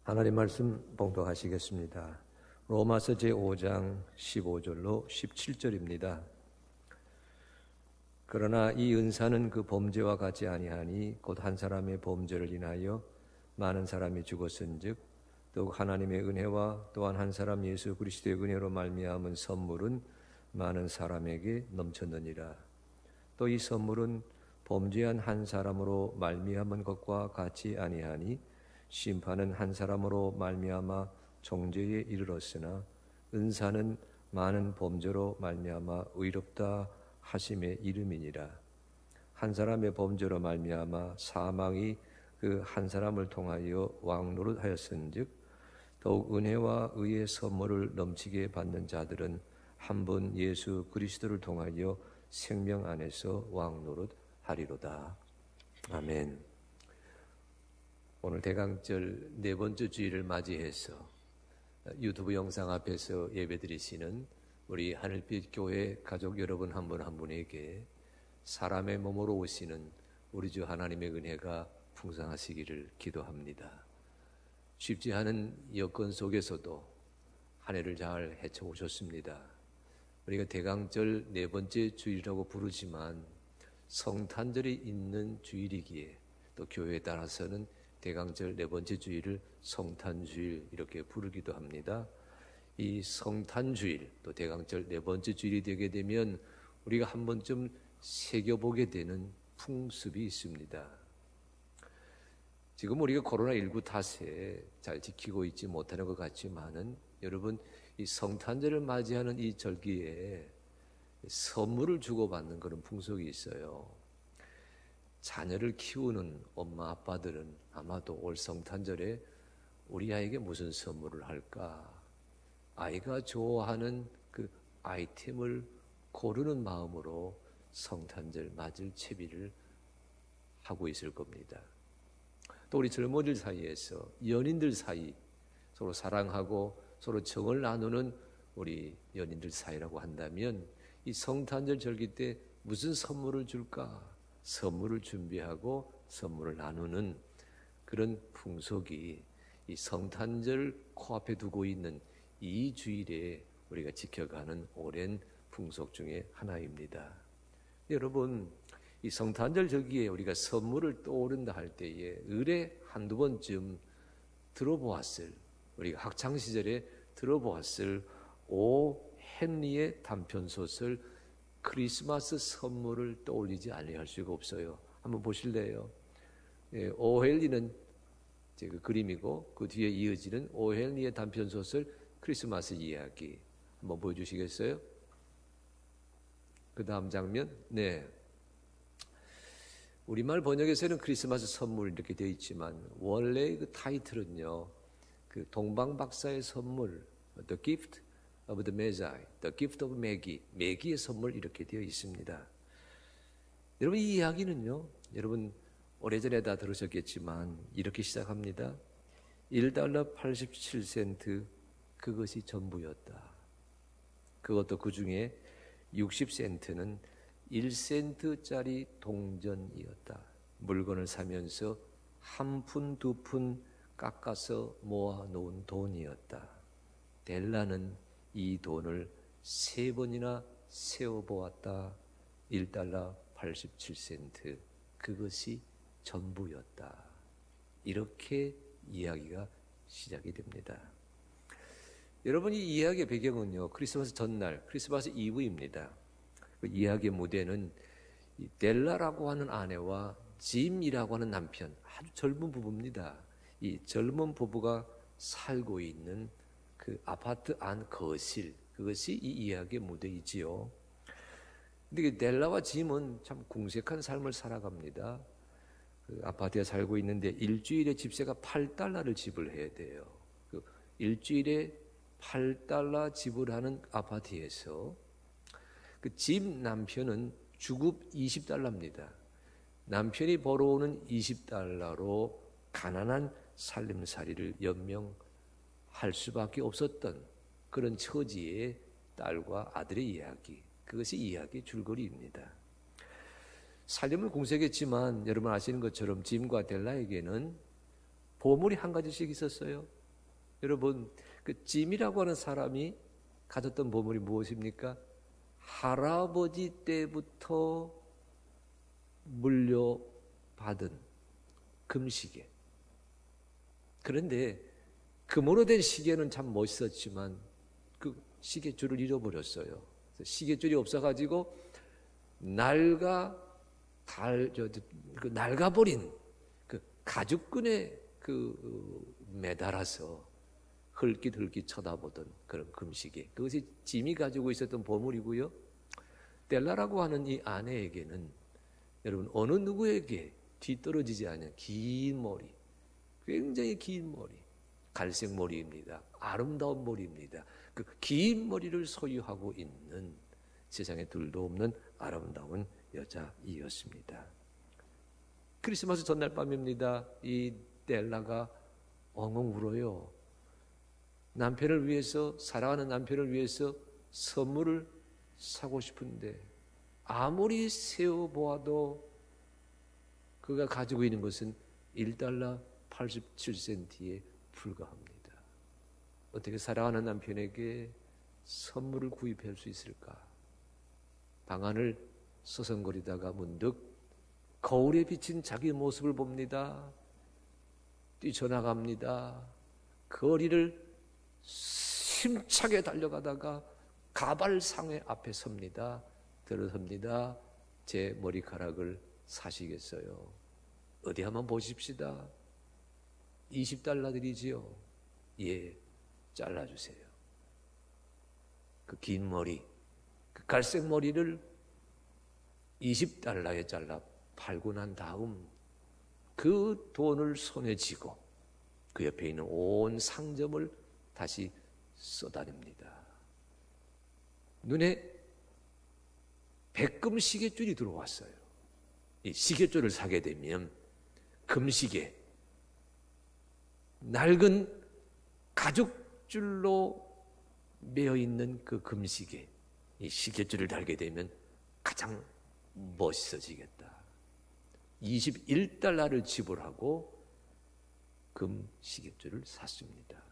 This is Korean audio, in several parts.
하나님 말씀 봉독하시겠습니다. 로마서 제5장 15절로 17절입니다. 그러나 이 은사는 그 범죄와 같지 아니하니 곧 한 사람의 범죄를 인하여 많은 사람이 죽었은즉 더욱 하나님의 은혜와 또한 한 사람 예수 그리스도의 은혜로 말미암은 선물은 많은 사람에게 넘쳤느니라. 또 이 선물은 범죄한 한 사람으로 말미암은 것과 같지 아니하니 심판은 한 사람으로 말미암아 정죄에 이르렀으나 은사는 많은 범죄로 말미암아 의롭다 하심의 이름이니라. 한 사람의 범죄로 말미암아 사망이 그 한 사람을 통하여 왕노릇하였은즉 더욱 은혜와 의의 선물을 넘치게 받는 자들은 한 분 예수 그리스도를 통하여 생명 안에서 왕노릇하리로다. 아멘. 오늘 대강절 네 번째 주일을 맞이해서 유튜브 영상 앞에서 예배드리시는 우리 하늘빛 교회 가족 여러분 한 분 한 분에게 사람의 몸으로 오시는 우리 주 하나님의 은혜가 풍성하시기를 기도합니다. 쉽지 않은 여건 속에서도 한 해를 잘 헤쳐오셨습니다. 우리가 대강절 네 번째 주일이라고 부르지만 성탄절이 있는 주일이기에 또 교회에 따라서는 대강절 네 번째 주일을 성탄주일 이렇게 부르기도 합니다. 이 성탄주일 또 대강절 네 번째 주일이 되게 되면 우리가 한 번쯤 새겨보게 되는 풍습이 있습니다. 지금 우리가 코로나19 탓에 잘 지키고 있지 못하는 것 같지만은 여러분 이 성탄절을 맞이하는 이 절기에 선물을 주고받는 그런 풍속이 있어요. 자녀를 키우는 엄마 아빠들은 아마도 올 성탄절에 우리 아이에게 무슨 선물을 할까? 아이가 좋아하는 그 아이템을 고르는 마음으로 성탄절 맞을 채비를 하고 있을 겁니다. 또 우리 젊은이들 사이에서 연인들 사이 서로 사랑하고 서로 정을 나누는 우리 연인들 사이라고 한다면 이 성탄절 절기 때 무슨 선물을 줄까? 선물을 준비하고 선물을 나누는 그런 풍속이 이 성탄절 코앞에 두고 있는 이 주일에 우리가 지켜가는 오랜 풍속 중에 하나입니다. 여러분 이 성탄절 절기에 우리가 선물을 떠오른다 할 때에 의례 한두 번쯤 들어보았을 우리가 학창시절에 들어보았을 오 헨리의 단편소설 크리스마스 선물을 떠올리지 아니할 수가 없어요. 한번 보실래요? 오 헨리는 그 그림이고 그 뒤에 이어지는 오 헨리의 단편소설 크리스마스 이야기 한번 보여주시겠어요? 그 다음 장면. 네. 우리말 번역에서는 크리스마스 선물 이렇게 되어 있지만 원래 그 타이틀은요, 그 동방박사의 선물, The Gift of the Magi, The Gift of Maggie, 매기의 선물 이렇게 되어 있습니다. 여러분 이 이야기는요, 여러분 오래전에 다 들으셨겠지만 이렇게 시작합니다. 1달러 87센트 그것이 전부였다. 그것도 그 중에 60센트는 1센트짜리 동전이었다. 물건을 사면서 한 푼, 두 푼 깎아서 모아놓은 돈이었다. 델라는 이 돈을 3번이나 세어보았다. 1달러 87센트 그것이 전부였다. 이렇게 이야기가 시작이 됩니다. 여러분 이 이야기의 배경은요, 크리스마스 전날, 크리스마스 이브입니다. 그 이야기의 무대는 이 델라라고 하는 아내와 짐이라고 하는 남편, 아주 젊은 부부입니다. 이 젊은 부부가 살고 있는 그 아파트 안 거실, 그것이 이 이야기의 무대이지요. 근데 그 델라와 짐은 참 궁색한 삶을 살아갑니다. 그 아파트에 살고 있는데 일주일에 집세가 8달러를 지불해야 돼요. 그 일주일에 8달러 지불하는 아파트에서 그 집 남편은 주급 20달러입니다. 남편이 벌어오는 20달러로 가난한 살림살이를 연명할 수밖에 없었던 그런 처지의 딸과 아들의 이야기, 그것이 이야기의 줄거리입니다. 살림을 공색했지만 여러분 아시는 것처럼 짐과 델라에게는 보물이 한 가지씩 있었어요. 여러분, 그 짐이라고 하는 사람이 가졌던 보물이 무엇입니까? 할아버지 때부터 물려받은 금시계. 그런데 금으로 된 시계는 참 멋있었지만 그 시계줄을 잃어버렸어요. 시계줄이 없어가지고 낡아버린 그 가죽끈에 매달아서 흘깃흘깃 쳐다보던 그런 금시계. 그것이 짐이 가지고 있었던 보물이고요. 델라라고 하는 이 아내에게는 여러분 어느 누구에게 뒤떨어지지 않은 긴 머리, 굉장히 긴 머리, 갈색 머리입니다. 아름다운 머리입니다. 그 긴 머리를 소유하고 있는 세상에 둘도 없는 아름다운 여자이었습니다. 크리스마스 전날 밤입니다. 이 델라가 엉엉 울어요. 남편을 위해서, 사랑하는 남편을 위해서 선물을 사고 싶은데 아무리 세어보아도 그가 가지고 있는 것은 $1 87센트에 불과합니다. 어떻게 사랑하는 남편에게 선물을 구입할 수 있을까? 방안을 서성거리다가 문득 거울에 비친 자기 모습을 봅니다. 뛰쳐나갑니다. 거리를 힘차게 달려가다가 가발상회 앞에 섭니다. 들어섭니다. 제 머리카락을 사시겠어요? 어디 한번 보십시다. $20 드리지요? 예, 잘라주세요. 그 긴 머리, 그 갈색 머리를 $20에 잘라 팔고 난 다음 그 돈을 손에 쥐고 그 옆에 있는 온 상점을 다시 쏘다닙니다. 눈에 백금 시계줄이 들어왔어요. 이 시계줄을 사게 되면 금시계, 낡은 가죽줄로 매어 있는 그 금시계, 이 시계줄을 달게 되면 가장 멋있어지겠다. $21를 지불하고 금 시계줄을 샀습니다.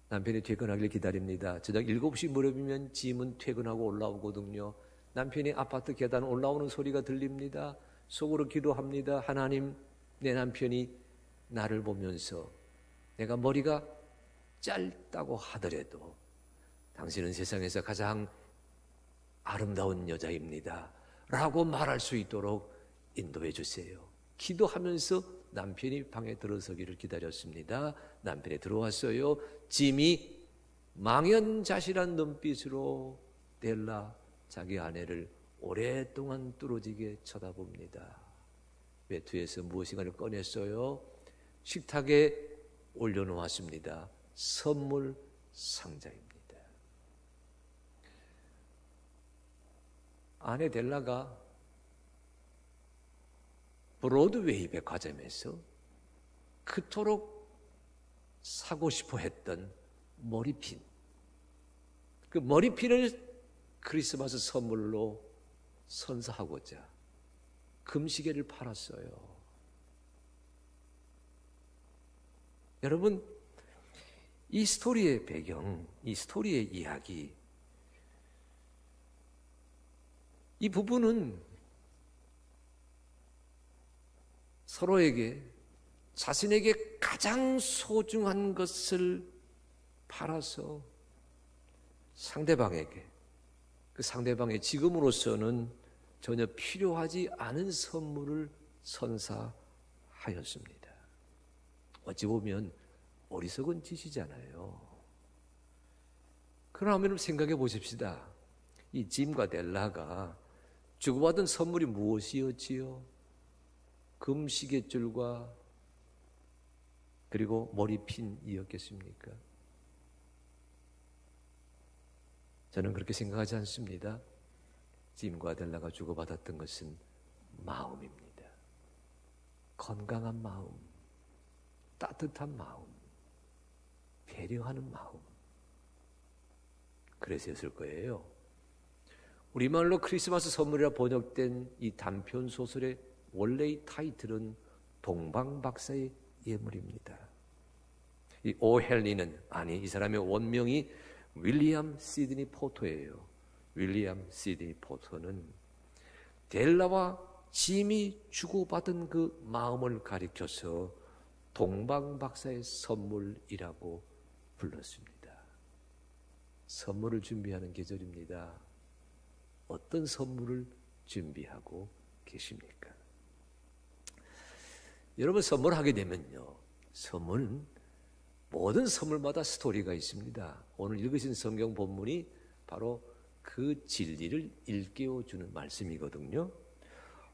남편이 퇴근하길 기다립니다. 저녁 7시 무렵이면 짐은 퇴근하고 올라오거든요. 남편이 아파트 계단 올라오는 소리가 들립니다. 속으로 기도합니다. 하나님, 내 남편이 나를 보면서 내가 머리가 짧다고 하더라도 당신은 세상에서 가장 아름다운 여자입니다 라고 말할 수 있도록 인도해 주세요. 기도하면서 남편이 방에 들어서기를 기다렸습니다. 남편이 들어왔어요. 짐이 망연자실한 눈빛으로 델라 자기 아내를 오랫동안 뚫어지게 쳐다봅니다. 외투에서 무엇인가를 꺼냈어요. 식탁에 올려놓았습니다. 선물 상자입니다. 아내 델라가 브로드웨이 백화점에서 그토록 사고 싶어 했던 머리핀, 그 머리핀을 크리스마스 선물로 선사하고자 금시계를 팔았어요. 여러분, 이 스토리의 배경, 이 스토리의 이야기, 이 부부는 서로에게 자신에게 가장 소중한 것을 팔아서 상대방에게, 그 상대방의 지금으로서는 전혀 필요하지 않은 선물을 선사하였습니다. 어찌 보면 어리석은 짓이잖아요. 그러면 생각해 보십시다. 이 짐과 델라가 주고받은 선물이 무엇이었지요? 금시계줄과 그리고 머리핀이었겠습니까? 저는 그렇게 생각하지 않습니다. 짐과 델라가 주고받았던 것은 마음입니다. 건강한 마음, 따뜻한 마음, 배려하는 마음. 그래서였을 거예요. 우리말로 크리스마스 선물이라 번역된 이 단편 소설의 원래의 타이틀은 동방박사의 예물입니다. 이 오헨리는, 아니 이 사람의 원명이 윌리엄 시드니 포터예요. 윌리엄 시드니 포터는 델라와 짐이 주고받은 그 마음을 가리켜서 동방박사의 선물이라고 불렀습니다. 선물을 준비하는 계절입니다. 어떤 선물을 준비하고 계십니까? 여러분, 선물하게 되면요, 선물은 모든 선물마다 스토리가 있습니다. 오늘 읽으신 성경 본문이 바로 그 진리를 일깨워주는 말씀이거든요.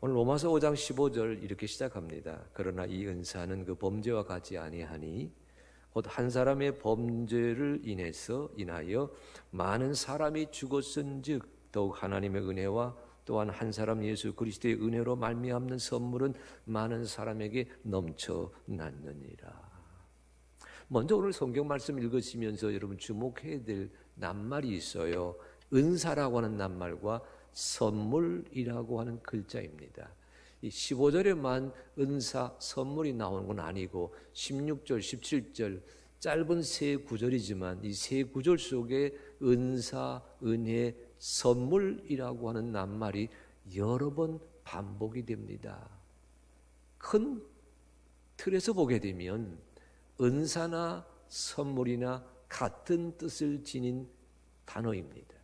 오늘 로마서 5장 15절 이렇게 시작합니다. 그러나 이 은사는 그 범죄와 같지 아니하니 곧 한 사람의 범죄를 인하여 많은 사람이 죽었은즉 더욱 하나님의 은혜와 또한 한 사람 예수 그리스도의 은혜로 말미암는 선물은 많은 사람에게 넘쳐났느니라. 먼저 오늘 성경 말씀 읽으시면서 여러분 주목해야 될 낱말이 있어요. 은사라고 하는 낱말과 선물이라고 하는 글자입니다. 이 15절에만 은사, 선물이 나오는 건 아니고 16절, 17절 짧은 세 구절이지만 이 세 구절 속에 은사, 은혜, 선물이라고 하는 낱말이 여러 번 반복이 됩니다. 큰 틀에서 보게 되면 은사나 선물이나 같은 뜻을 지닌 단어입니다.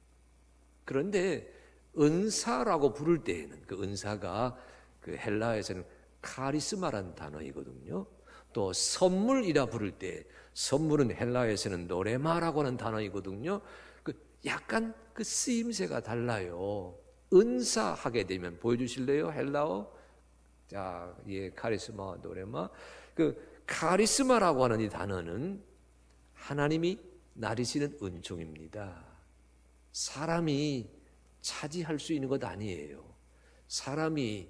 그런데 은사라고 부를 때에는 그 은사가 그 헬라어에서는 카리스마라는 단어이거든요. 또 선물이라 부를 때 선물은 헬라어에서는 노레마라고 하는 단어이거든요. 약간 그 쓰임새가 달라요. 은사 하게 되면 보여주실래요? 헬라어. 자, 예, 카리스마, 노레마. 그 카리스마라고 하는 이 단어는 하나님이 나르시는 은총입니다. 사람이 차지할 수 있는 것 아니에요. 사람이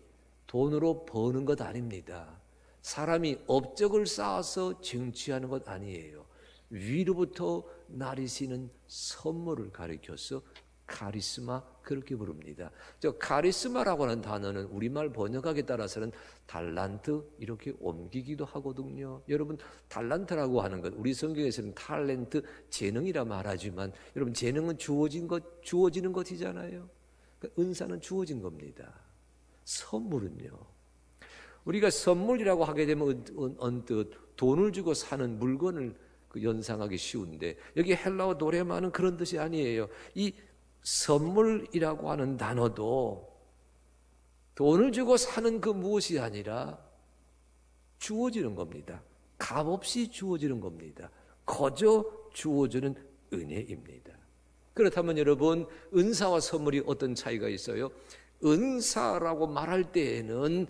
돈으로 버는 것 아닙니다. 사람이 업적을 쌓아서 쟁취하는 것 아니에요. 위로부터 나르시는 선물을 가리켜서 카리스마 그렇게 부릅니다. 저 카리스마라고 하는 단어는 우리말 번역하기에 따라서는 달란트 이렇게 옮기기도 하거든요. 여러분 달란트라고 하는 것 우리 성경에서는 탤런트 재능이라 말하지만 여러분 재능은 주어지는 것이잖아요. 그러니까 은사는 주어진 겁니다. 선물은요. 우리가 선물이라고 하게 되면 언뜻 돈을 주고 사는 물건을 연상하기 쉬운데 여기 헬라어 노레마는 그런 뜻이 아니에요. 이 선물이라고 하는 단어도 돈을 주고 사는 그 무엇이 아니라 주어지는 겁니다. 값없이 주어지는 겁니다. 거저 주어지는 은혜입니다. 그렇다면 여러분 은사와 선물이 어떤 차이가 있어요? 은사라고 말할 때에는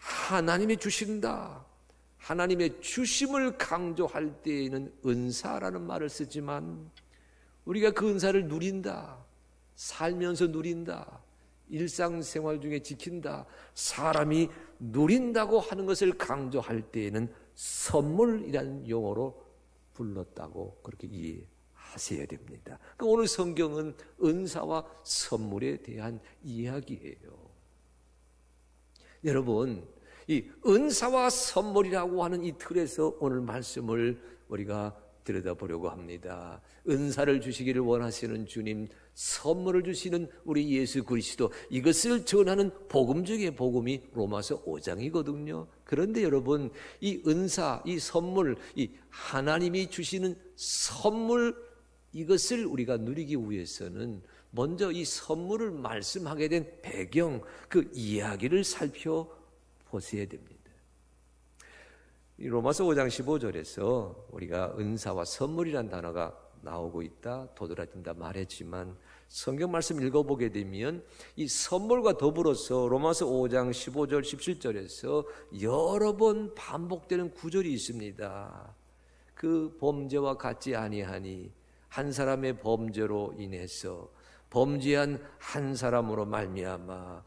하나님이 주신다. 하나님의 주심을 강조할 때에는 은사라는 말을 쓰지만 우리가 그 은사를 누린다. 살면서 누린다. 일상생활 중에 지킨다. 사람이 누린다고 하는 것을 강조할 때에는 선물이라는 용어로 불렀다고 그렇게 이해하셔야 됩니다. 그러니까 오늘 성경은 은사와 선물에 대한 이야기예요. 여러분 이 은사와 선물이라고 하는 이 틀에서 오늘 말씀을 우리가 들여다보려고 합니다. 은사를 주시기를 원하시는 주님, 선물을 주시는 우리 예수 그리스도, 이것을 전하는 복음 중의 복음이 로마서 5장이거든요. 그런데 여러분 이 은사, 이 선물, 이 하나님이 주시는 선물 이것을 우리가 누리기 위해서는 먼저 이 선물을 말씀하게 된 배경, 그 이야기를 살펴보셔야 됩니다. 로마서 5장 15절에서 우리가 은사와 선물이라는 단어가 나오고 있다, 도드라진다 말했지만 성경 말씀 읽어보게 되면 이 선물과 더불어서 로마서 5장 15절 17절에서 여러 번 반복되는 구절이 있습니다. 그 범죄와 같지 아니하니 한 사람의 범죄로 인해서 범죄한 한 사람으로 말미암아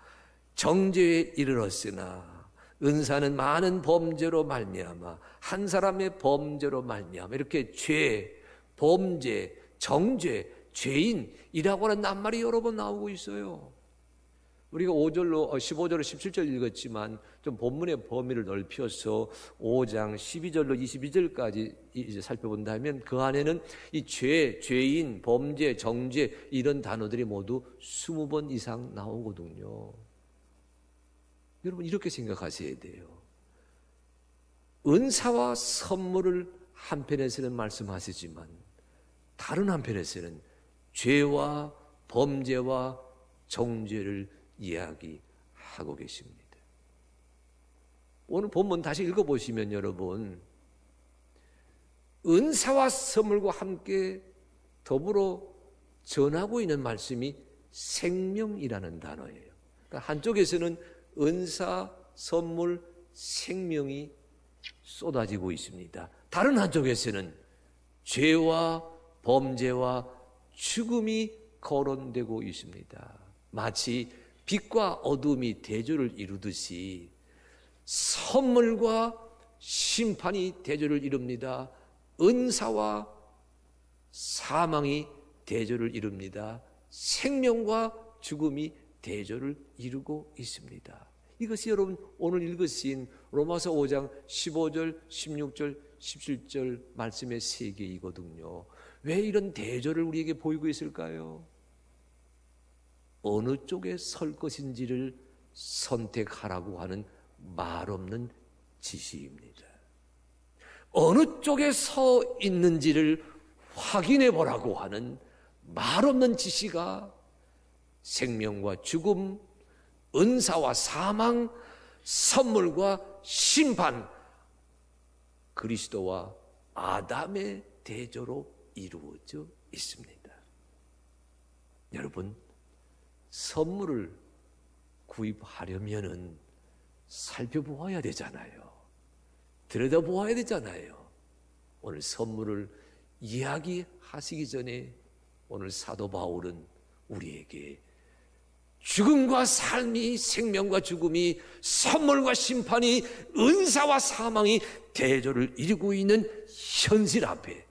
정죄에 이르렀으나 은사는 많은 범죄로 말미암아 한 사람의 범죄로 말미암아 이렇게 죄, 범죄, 정죄, 죄인이라고 하는 낱말이 여러 번 나오고 있어요. 우리가 5절로 15절로 17절 읽었지만 좀 본문의 범위를 넓혀서 5장 12절로 22절까지 이제 살펴본다면 그 안에는 이 죄, 죄인, 범죄, 정죄 이런 단어들이 모두 20번 이상 나오거든요. 여러분 이렇게 생각하셔야 돼요. 은사와 선물을 한편에서는 말씀하시지만 다른 한편에서는 죄와 범죄와 정죄를 이야기하고 계십니다. 오늘 본문 다시 읽어보시면 여러분 은사와 선물과 함께 더불어 전하고 있는 말씀이 생명이라는 단어예요. 그러니까 한쪽에서는 은사, 선물, 생명이 쏟아지고 있습니다. 다른 한쪽에서는 죄와 범죄와 죽음이 거론되고 있습니다. 마치 빛과 어둠이 대조를 이루듯이 선물과 심판이 대조를 이룹니다. 은사와 사망이 대조를 이룹니다. 생명과 죽음이 대조를 이루고 있습니다. 이것이 여러분 오늘 읽으신 로마서 5장 15절, 16절, 17절 말씀의 세계이거든요. 왜 이런 대조를 우리에게 보이고 있을까요? 어느 쪽에 설 것인지를 선택하라고 하는 말없는 지시입니다. 어느 쪽에 서 있는지를 확인해 보라고 하는 말없는 지시가 생명과 죽음, 은사와 사망, 선물과 심판, 그리스도와 아담의 대조로 이루어져 있습니다. 여러분, 선물을 구입하려면은 살펴보아야 되잖아요. 들여다보아야 되잖아요. 오늘 선물을 이야기하시기 전에 오늘 사도 바울은 우리에게 죽음과 삶이, 생명과 죽음이, 선물과 심판이, 은사와 사망이 대조를 이루고 있는 현실 앞에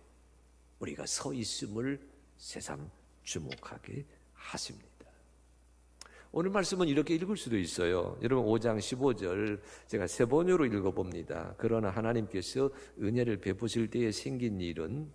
우리가 서 있음을 새삼 주목하게 하십니다. 오늘 말씀은 이렇게 읽을 수도 있어요. 여러분 5장 15절 제가 세 번으로 읽어봅니다. 그러나 하나님께서 은혜를 베푸실 때에 생긴 일은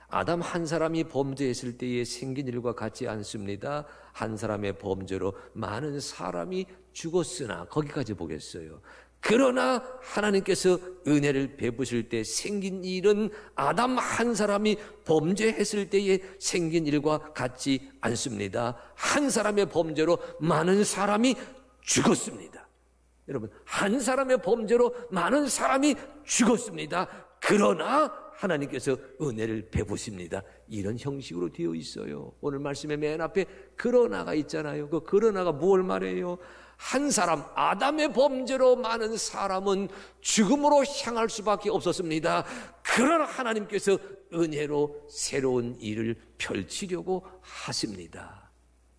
아담 한 사람이 범죄했을 때에 생긴 일과 같지 않습니다. 한 사람의 범죄로 많은 사람이 죽었으나, 거기까지 보겠어요. 그러나 하나님께서 은혜를 베푸실 때 생긴 일은 아담 한 사람이 범죄했을 때에 생긴 일과 같지 않습니다. 한 사람의 범죄로 많은 사람이 죽었습니다. 여러분, 한 사람의 범죄로 많은 사람이 죽었습니다. 그러나 하나님께서 은혜를 베푸십니다. 이런 형식으로 되어 있어요. 오늘 말씀의 맨 앞에 그러나가 있잖아요. 그 그러나가 무엇을 말해요? 한 사람, 아담의 범죄로 많은 사람은 죽음으로 향할 수밖에 없었습니다. 그러나 하나님께서 은혜로 새로운 일을 펼치려고 하십니다.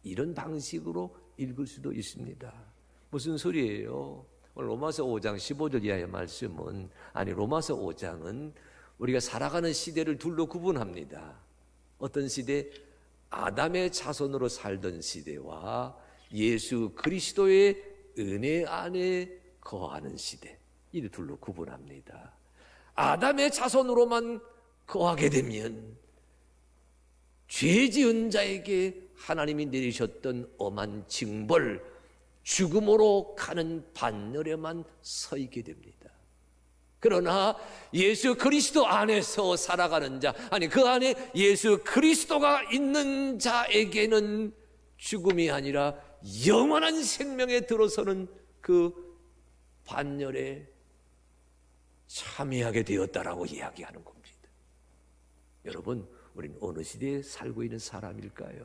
이런 방식으로 읽을 수도 있습니다. 무슨 소리예요? 오늘 로마서 5장 15절 이하의 말씀은, 로마서 5장은 우리가 살아가는 시대를 둘로 구분합니다. 어떤 시대? 아담의 자손으로 살던 시대와 예수 그리스도의 은혜 안에 거하는 시대, 이 둘로 구분합니다. 아담의 자손으로만 거하게 되면 죄 지은 자에게 하나님이 내리셨던 엄한 징벌, 죽음으로 가는 반열에만 서 있게 됩니다. 그러나 예수 그리스도 안에서 살아가는 자, 그 안에 예수 그리스도가 있는 자에게는 죽음이 아니라 영원한 생명에 들어서는 그 반열에 참여하게 되었다라고 이야기하는 겁니다. 여러분, 우리는 어느 시대에 살고 있는 사람일까요?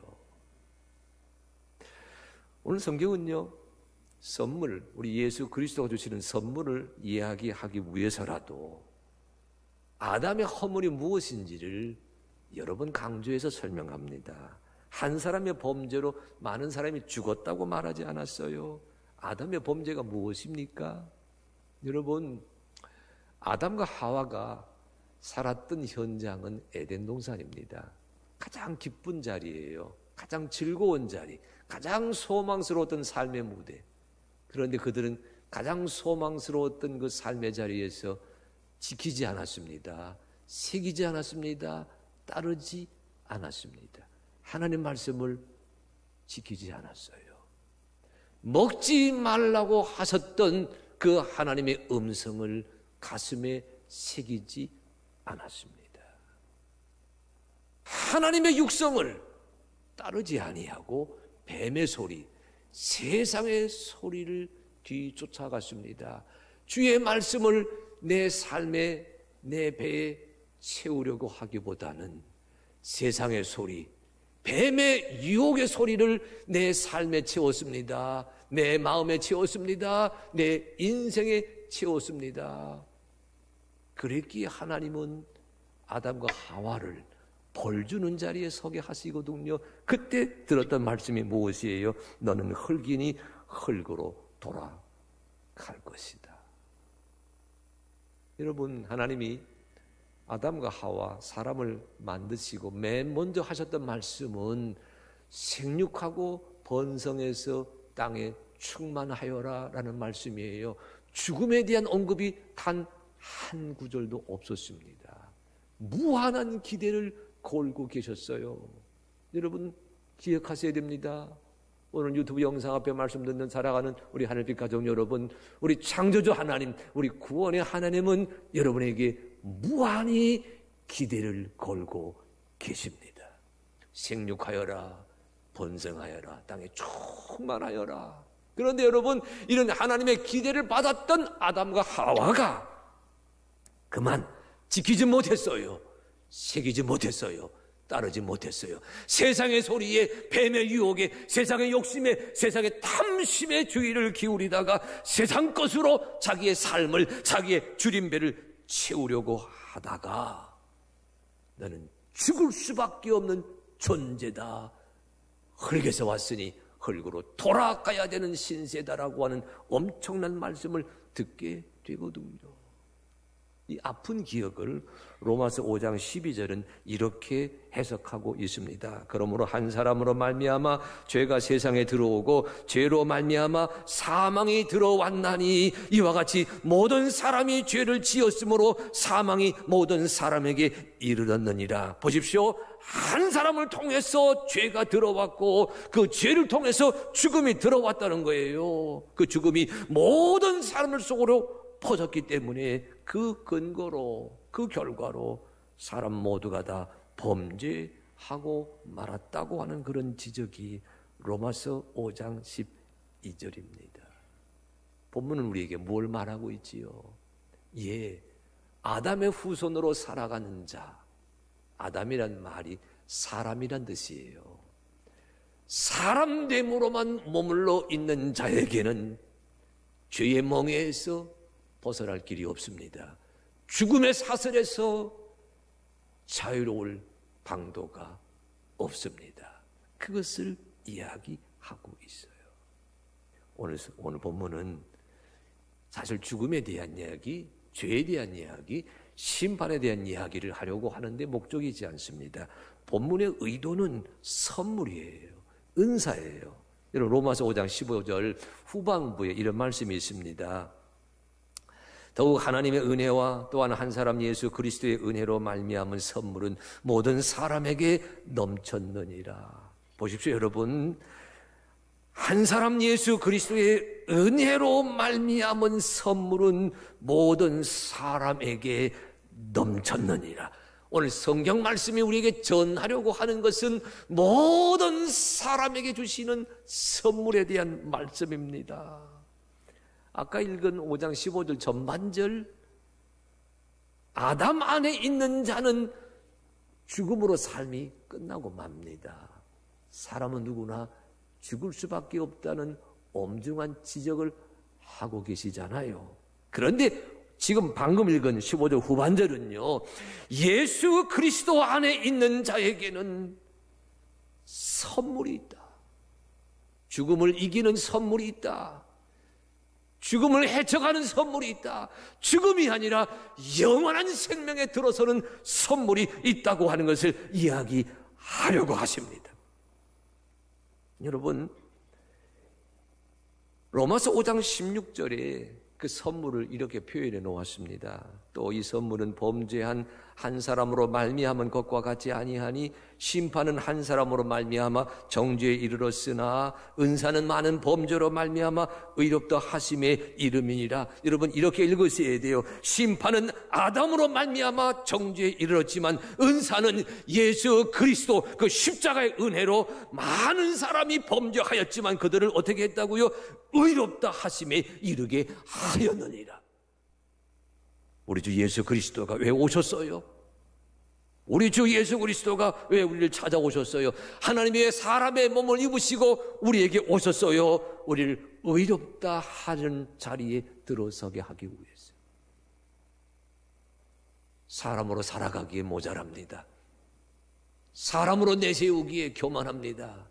오늘 성경은요, 선물, 우리 예수 그리스도가 주시는 선물을 이야기하기 위해서라도 아담의 허물이 무엇인지를 여러 번 강조해서 설명합니다. 한 사람의 범죄로 많은 사람이 죽었다고 말하지 않았어요. 아담의 범죄가 무엇입니까? 여러분, 아담과 하와가 살았던 현장은 에덴 동산입니다. 가장 기쁜 자리예요. 가장 즐거운 자리, 가장 소망스러웠던 삶의 무대. 그런데 그들은 가장 소망스러웠던 그 삶의 자리에서 지키지 않았습니다. 새기지 않았습니다. 따르지 않았습니다. 하나님 말씀을 지키지 않았어요. 먹지 말라고 하셨던 그 하나님의 음성을 가슴에 새기지 않았습니다. 하나님의 육성을 따르지 아니하고 뱀의 소리, 세상의 소리를 뒤쫓아갔습니다. 주의 말씀을 내 삶에, 내 배에 채우려고 하기보다는 세상의 소리, 뱀의 유혹의 소리를 내 삶에 채웠습니다. 내 마음에 채웠습니다. 내 인생에 채웠습니다. 그랬기에 하나님은 아담과 하와를 벌 주는 자리에 서게 하시거든요. 그때 들었던 말씀이 무엇이에요? 너는 흙이니 흙으로 돌아갈 것이다. 여러분, 하나님이 아담과 하와 사람을 만드시고 맨 먼저 하셨던 말씀은 생육하고 번성해서 땅에 충만하여라 라는 말씀이에요. 죽음에 대한 언급이 단 한 구절도 없었습니다. 무한한 기대를 걸고 계셨어요. 여러분 기억하셔야 됩니다. 오늘 유튜브 영상 앞에 말씀 듣는 살아가는 우리 하늘빛 가족 여러분, 우리 창조주 하나님, 우리 구원의 하나님은 여러분에게 무한히 기대를 걸고 계십니다. 생육하여라, 번성하여라, 땅에 충만하여라. 그런데 여러분, 이런 하나님의 기대를 받았던 아담과 하와가 그만 지키지 못했어요. 새기지 못했어요. 따르지 못했어요. 세상의 소리에, 뱀의 유혹에, 세상의 욕심에, 세상의 탐심에 주의를 기울이다가 세상 것으로 자기의 삶을, 자기의 줄임배를 채우려고 하다가 너는 죽을 수밖에 없는 존재다. 흙에서 왔으니 흙으로 돌아가야 되는 신세다라고 하는 엄청난 말씀을 듣게 되거든요. 이 아픈 기억을 로마서 5장 12절은 이렇게 해석하고 있습니다. 그러므로 한 사람으로 말미암아 죄가 세상에 들어오고 죄로 말미암아 사망이 들어왔나니 이와 같이 모든 사람이 죄를 지었으므로 사망이 모든 사람에게 이르렀느니라. 보십시오. 한 사람을 통해서 죄가 들어왔고 그 죄를 통해서 죽음이 들어왔다는 거예요. 그 죽음이 모든 사람들 속으로 퍼졌기 때문에 그 근거로, 그 결과로 사람 모두가 다 범죄하고 말았다고 하는 그런 지적이 로마서 5장 12절입니다. 본문은 우리에게 뭘 말하고 있지요? 예, 아담의 후손으로 살아가는 자. 아담이란 말이 사람이란 뜻이에요. 사람됨으로만 머물러 있는 자에게는 죄의 멍에에서 벗어날 길이 없습니다. 죽음의 사슬에서 자유로울 방도가 없습니다. 그것을 이야기하고 있어요. 오늘 본문은 사실 죽음에 대한 이야기, 죄에 대한 이야기, 심판에 대한 이야기를 하려고 하는데 목적이지 않습니다. 본문의 의도는 선물이에요. 은사예요. 여러분 로마서 5장 15절 후반부에 이런 말씀이 있습니다. 더욱 하나님의 은혜와 또한 한 사람 예수 그리스도의 은혜로 말미암은 선물은 모든 사람에게 넘쳤느니라. 보십시오 여러분, 한 사람 예수 그리스도의 은혜로 말미암은 선물은 모든 사람에게 넘쳤느니라. 오늘 성경 말씀이 우리에게 전하려고 하는 것은 모든 사람에게 주시는 선물에 대한 말씀입니다. 아까 읽은 5장 15절 전반절, 아담 안에 있는 자는 죽음으로 삶이 끝나고 맙니다. 사람은 누구나 죽을 수밖에 없다는 엄중한 지적을 하고 계시잖아요. 그런데 지금 방금 읽은 15절 후반절은요, 예수 그리스도 안에 있는 자에게는 선물이 있다. 죽음을 이기는 선물이 있다. 죽음을 헤쳐가는 선물이 있다. 죽음이 아니라 영원한 생명에 들어서는 선물이 있다고 하는 것을 이야기하려고 하십니다. 여러분, 로마서 5장 16절에 그 선물을 이렇게 표현해 놓았습니다. 또 이 선물은 범죄한 한 사람으로 말미암은 것과 같지 아니하니 심판은 한 사람으로 말미암아 정죄에 이르렀으나 은사는 많은 범죄로 말미암아 의롭다 하심의 이름이니라. 여러분, 이렇게 읽으셔야 돼요. 심판은 아담으로 말미암아 정죄에 이르렀지만 은사는 예수 그리스도 그 십자가의 은혜로 많은 사람이 범죄하였지만 그들을 어떻게 했다고요? 의롭다 하심에 이르게 하였느니라. 우리 주 예수 그리스도가 왜 오셨어요? 우리 주 예수 그리스도가 왜 우리를 찾아오셨어요? 하나님의 사람의 몸을 입으시고 우리에게 오셨어요. 우리를 의롭다 하는 자리에 들어서게 하기 위해서. 사람으로 살아가기에 모자랍니다. 사람으로 내세우기에 교만합니다.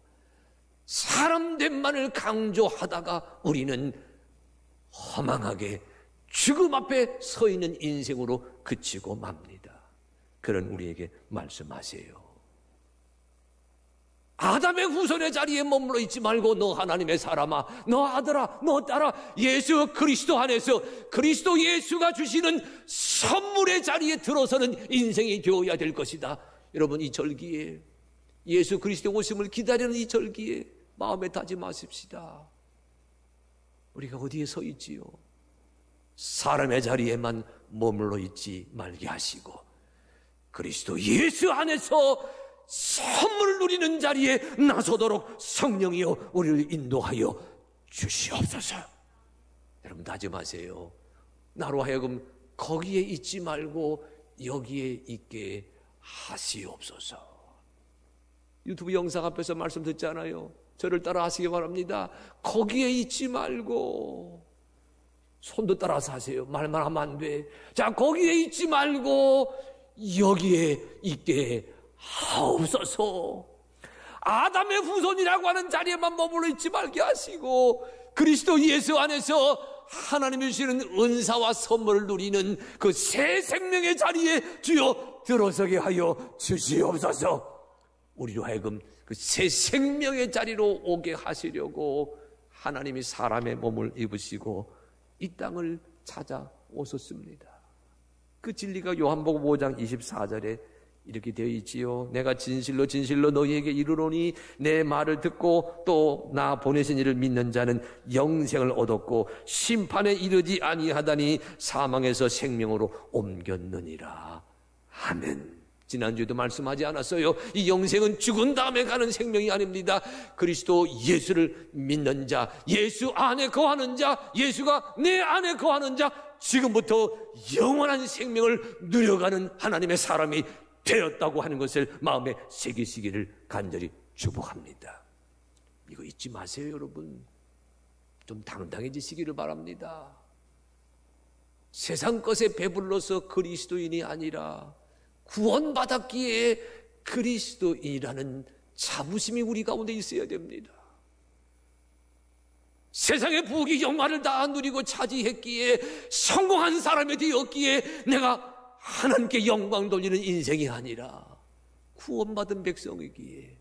사람됨만을 강조하다가 우리는 허망하게 죽음 앞에 서 있는 인생으로 그치고 맙니다. 그런 우리에게 말씀하세요. 아담의 후손의 자리에 머물러 있지 말고 너 하나님의 사람아, 너 아들아, 너 딸아, 예수 그리스도 안에서 그리스도 예수가 주시는 선물의 자리에 들어서는 인생이 되어야 될 것이다. 여러분, 이 절기에 예수 그리스도 오심을 기다리는 이 절기에 마음에 다짐하십시다. 우리가 어디에 서 있지요? 사람의 자리에만 머물러 있지 말게 하시고 그리스도 예수 안에서 선물을 누리는 자리에 나서도록 성령이여 우리를 인도하여 주시옵소서. 여러분, 다짐하세요. 나로 하여금 거기에 있지 말고 여기에 있게 하시옵소서. 유튜브 영상 앞에서 말씀 듣잖아요. 저를 따라 하시기 바랍니다. 거기에 있지 말고 손도 따라서 하세요. 말만 하면 안 돼. 자, 거기에 있지 말고 여기에 있게 하옵소서. 아담의 후손이라고 하는 자리에만 머물러 있지 말게 하시고 그리스도 예수 안에서 하나님이 주시는 은사와 선물을 누리는 그 새 생명의 자리에 주여 들어서게 하여 주시옵소서. 우리로 하여금 그 새 생명의 자리로 오게 하시려고 하나님이 사람의 몸을 입으시고 이 땅을 찾아오셨습니다. 그 진리가 요한복음 5장 24절에 이렇게 되어 있지요. 내가 진실로 진실로 너희에게 이르노니 내 말을 듣고 또 나 보내신 이를 믿는 자는 영생을 얻었고 심판에 이르지 아니하다니 사망에서 생명으로 옮겼느니라. 아멘. 지난주에도 말씀하지 않았어요? 이 영생은 죽은 다음에 가는 생명이 아닙니다. 그리스도 예수를 믿는 자, 예수 안에 거하는 자, 예수가 내 안에 거하는 자, 지금부터 영원한 생명을 누려가는 하나님의 사람이 되었다고 하는 것을 마음에 새기시기를 간절히 축복합니다. 이거 잊지 마세요, 여러분. 좀 당당해지시기를 바랍니다. 세상 것에 배불러서 그리스도인이 아니라 구원받았기에 그리스도인이라는 자부심이 우리 가운데 있어야 됩니다. 세상의 부귀 영화를 다 누리고 차지했기에 성공한 사람이 되었기에 내가 하나님께 영광 돌리는 인생이 아니라 구원받은 백성이기에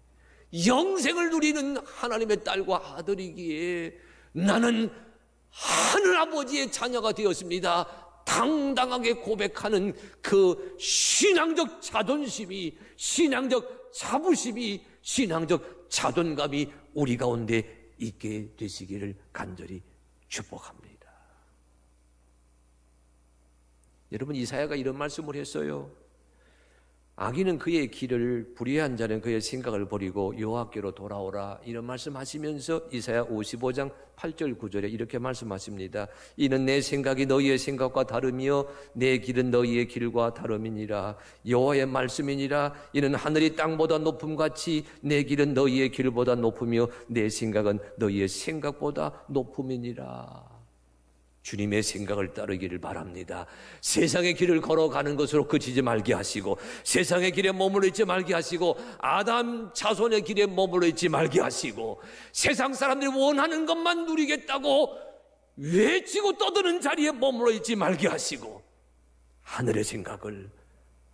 영생을 누리는 하나님의 딸과 아들이기에 나는 하늘아버지의 자녀가 되었습니다. 당당하게 고백하는 그 신앙적 자존심이, 신앙적 자부심이, 신앙적 자존감이 우리 가운데 있게 되시기를 간절히 축복합니다. 여러분, 이사야가 이런 말씀을 했어요. 악인은 그의 길을, 불의한 자는 그의 생각을 버리고 여호와께로 돌아오라. 이런 말씀하시면서 이사야 55장 8절 9절에 이렇게 말씀하십니다. 이는 내 생각이 너희의 생각과 다르며 내 길은 너희의 길과 다름이니라. 여호와의 말씀이니라. 이는 하늘이 땅보다 높음같이 내 길은 너희의 길보다 높으며 내 생각은 너희의 생각보다 높음이니라. 주님의 생각을 따르기를 바랍니다. 세상의 길을 걸어가는 것으로 그치지 말게 하시고 세상의 길에 머물러 있지 말게 하시고 아담 자손의 길에 머물러 있지 말게 하시고 세상 사람들이 원하는 것만 누리겠다고 외치고 떠드는 자리에 머물러 있지 말게 하시고 하늘의 생각을,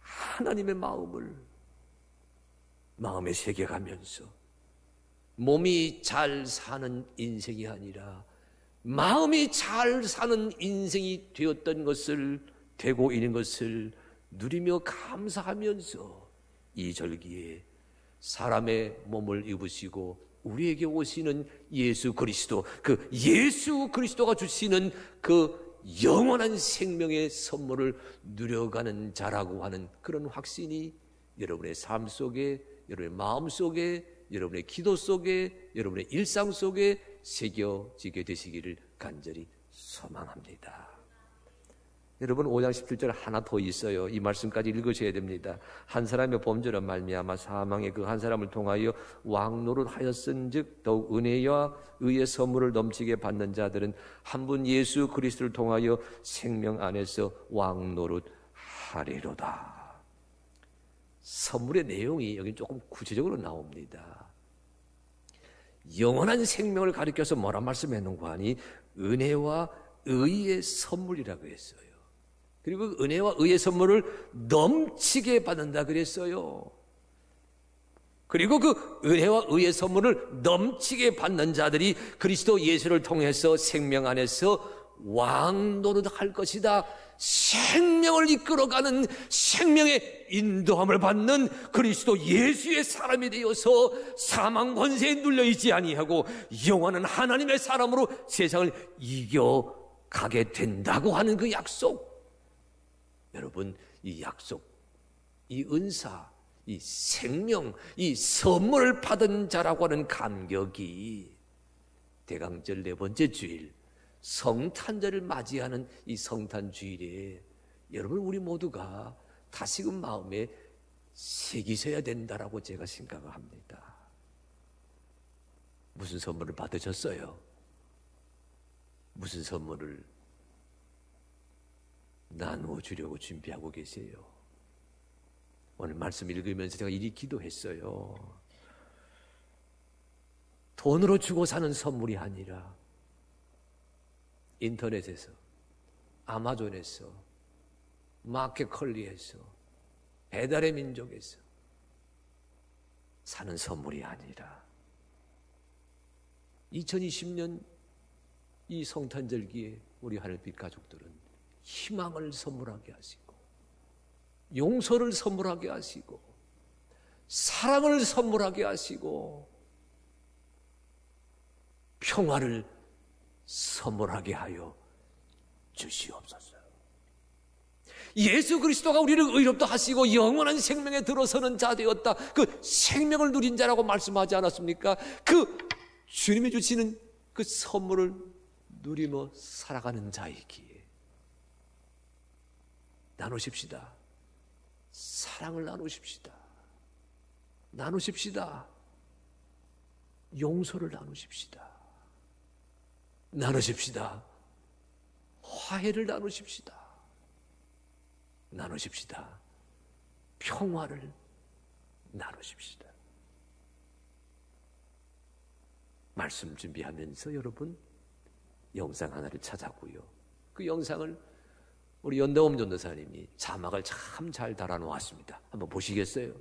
하나님의 마음을 마음에 새겨가면서 몸이 잘 사는 인생이 아니라 마음이 잘 사는 인생이 되었던 것을, 되고 있는 것을 누리며 감사하면서 이 절기에 사람의 몸을 입으시고 우리에게 오시는 예수 그리스도, 그 예수 그리스도가 주시는 그 영원한 생명의 선물을 누려가는 자라고 하는 그런 확신이 여러분의 삶 속에, 여러분의 마음 속에, 여러분의 기도 속에, 여러분의 일상 속에 새겨지게 되시기를 간절히 소망합니다. 여러분, 5장 17절 하나 더 있어요. 이 말씀까지 읽으셔야 됩니다. 한 사람의 범죄로 말미암아 사망의 그 한 사람을 통하여 왕노릇하였은즉 더욱 은혜와 의의 선물을 넘치게 받는 자들은 한 분 예수 그리스도를 통하여 생명 안에서 왕노릇하리로다. 선물의 내용이 여기 조금 구체적으로 나옵니다. 영원한 생명을 가리켜서 뭐라 말씀했는가 하니 은혜와 의의 선물이라고 했어요. 그리고 그 은혜와 의의 선물을 넘치게 받는다 그랬어요. 그리고 그 은혜와 의의 선물을 넘치게 받는 자들이 그리스도 예수를 통해서 생명 안에서 왕노릇할 것이다. 생명을 이끌어가는 생명의 인도함을 받는 그리스도 예수의 사람이 되어서 사망 권세에 눌려있지 아니하고 영원한 하나님의 사람으로 세상을 이겨가게 된다고 하는 그 약속. 여러분, 이 약속, 이 은사, 이 생명, 이 선물을 받은 자라고 하는 감격이 대강절 네 번째 주일 성탄절을 맞이하는 이 성탄주일에 여러분, 우리 모두가 다시금 마음에 새기셔야 된다라고 제가 생각을 합니다. 무슨 선물을 받으셨어요? 무슨 선물을 나누어 주려고 준비하고 계세요? 오늘 말씀 읽으면서 제가 이리 기도했어요. 돈으로 주고 사는 선물이 아니라 인터넷에서, 아마존에서, 마켓컬리에서, 배달의 민족에서 사는 선물이 아니라 2020년 이 성탄절기에 우리 하늘빛 가족들은 희망을 선물하게 하시고 용서를 선물하게 하시고 사랑을 선물하게 하시고 평화를 선물하게 하여 주시옵소서. 예수 그리스도가 우리를 의롭다 하시고 영원한 생명에 들어서는 자 되었다. 그 생명을 누린 자라고 말씀하지 않았습니까? 그 주님이 주시는 그 선물을 누리며 살아가는 자이기에 나누십시다. 사랑을 나누십시다. 나누십시다. 용서를 나누십시다. 나누십시다. 화해를 나누십시다. 나누십시다. 평화를 나누십시다. 말씀 준비하면서 여러분 영상 하나를 찾았고요. 그 영상을 우리 연대홈 전도사님이 자막을 참 잘 달아놓았습니다. 한번 보시겠어요?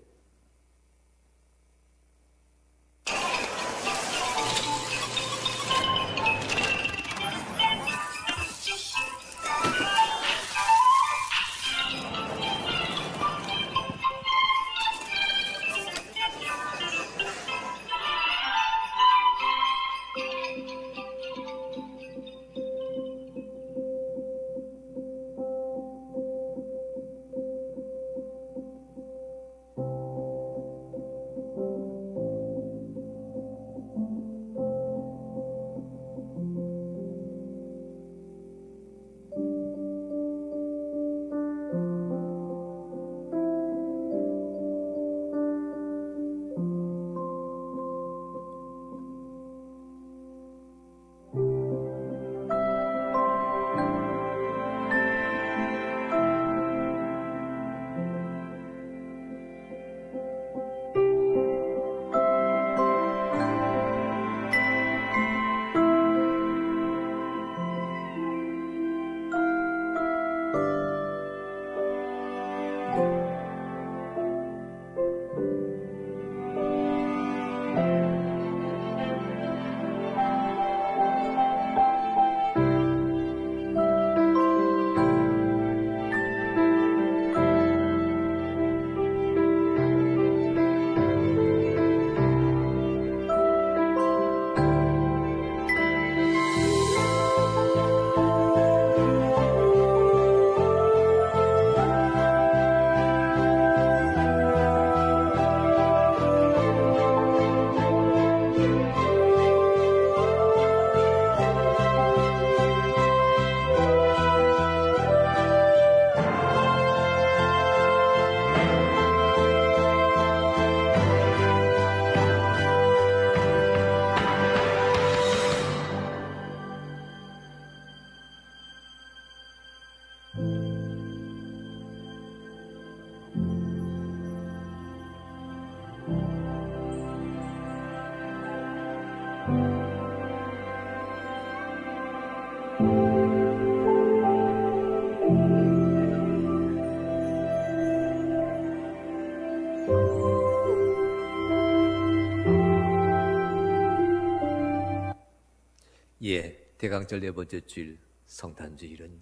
대강절 네 번째 주일 성탄주일은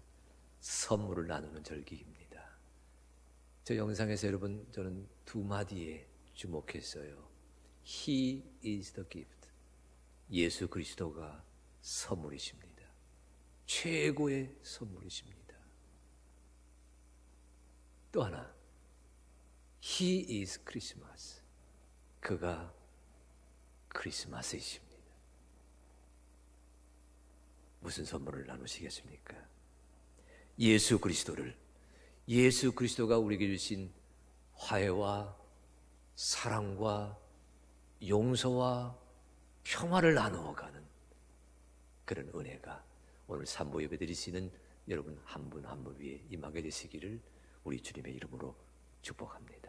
선물을 나누는 절기입니다. 저 영상에서 여러분 저는 두 마디에 주목했어요. He is the gift. 예수 그리스도가 선물이십니다. 최고의 선물이십니다. 또 하나, He is Christmas. 그가 크리스마스이십니다. 무슨 선물을 나누시겠습니까? 예수 그리스도가 우리에게 주신 화해와 사랑과 용서와 평화를 나누어가는 그런 은혜가 오늘 산모 예배 드리시는 여러분 한 분 한 분 위에 임하게 되시기를 우리 주님의 이름으로 축복합니다.